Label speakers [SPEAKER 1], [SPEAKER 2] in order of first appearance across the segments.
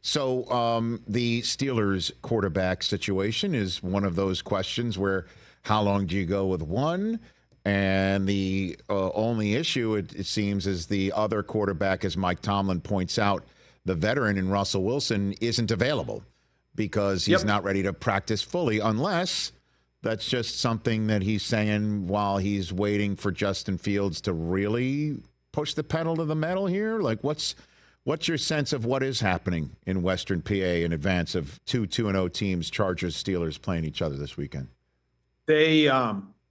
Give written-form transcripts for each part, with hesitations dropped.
[SPEAKER 1] So the Steelers quarterback situation is one of those questions where how long do you go with one? And the only issue, it seems, is the other quarterback, as Mike Tomlin points out, the veteran in Russell Wilson isn't available because he's not ready to practice fully, unless that's just something that he's saying while he's waiting for Justin Fields to really push the pedal to the metal here. Like, what's your sense of what is happening in Western PA in advance of two 2-0 teams, Chargers, Steelers, playing each other this weekend?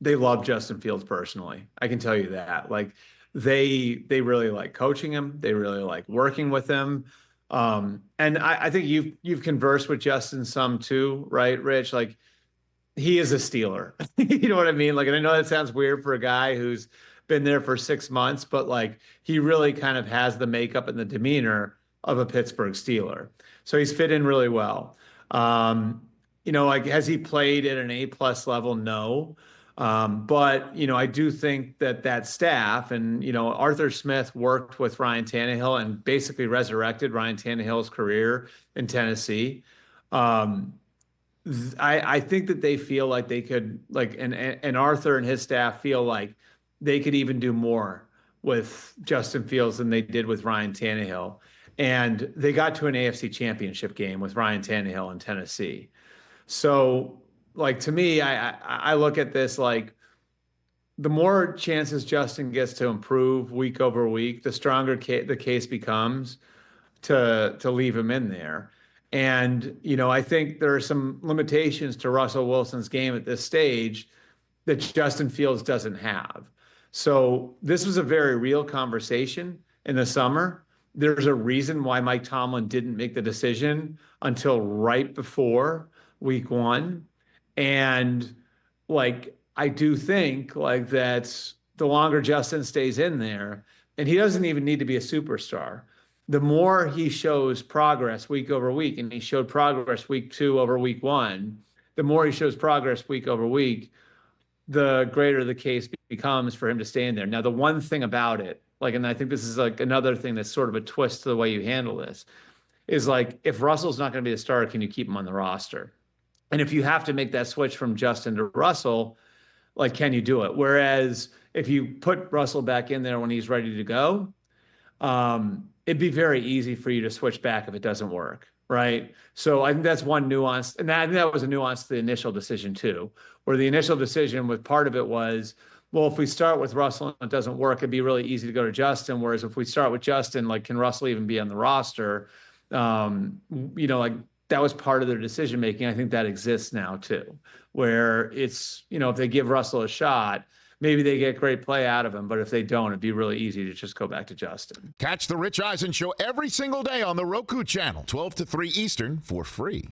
[SPEAKER 2] They love Justin Fields personally. I can tell you that. Like they really like coaching him. They really like working with him. And I think you've conversed with Justin some too, right, Rich? Like he is a Steeler. You know what I mean? Like, and I know that sounds weird for a guy who's been there for 6 months, but like he really kind of has the makeup and the demeanor of a Pittsburgh Steeler. So he's fit in really well. Like has he played at an A+ level? No. But I do think that staff and, Arthur Smith worked with Ryan Tannehill and basically resurrected Ryan Tannehill's career in Tennessee. I think that they feel like they could and Arthur and his staff feel like they could even do more with Justin Fields than they did with Ryan Tannehill. And they got to an AFC championship game with Ryan Tannehill in Tennessee. So like, to me, I look at this like the more chances Justin gets to improve week over week, the stronger the case becomes to leave him in there. And, I think there are some limitations to Russell Wilson's game at this stage that Justin Fields doesn't have. So this was a very real conversation in the summer. There's a reason why Mike Tomlin didn't make the decision until right before week one. And like, I do think like that the longer Justin stays in there, and he doesn't even need to be a superstar, the more he shows progress week over week, and he showed progress week 2 over week 1, the more he shows progress week over week, the greater the case becomes for him to stay in there. Now, the one thing about it, like, and I think this is like another thing that's sort of a twist to the way you handle this, is like, if Russell's not going to be the starter, can you keep him on the roster? And if you have to make that switch from Justin to Russell, like, can you do it? Whereas if you put Russell back in there when he's ready to go, it'd be very easy for you to switch back if it doesn't work, right? So I think that's one nuance. And I think that was a nuance to the initial decision too, where the initial decision with part of it was, well, if we start with Russell and it doesn't work, it'd be really easy to go to Justin. Whereas if we start with Justin, like, can Russell even be on the roster? Like, that was part of their decision making. I think that exists now too, where it's, if they give Russell a shot, maybe they get great play out of him. But if they don't, it'd be really easy to just go back to Justin.
[SPEAKER 1] Catch the Rich Eisen Show every single day on the Roku Channel, 12 to 3 Eastern, for free.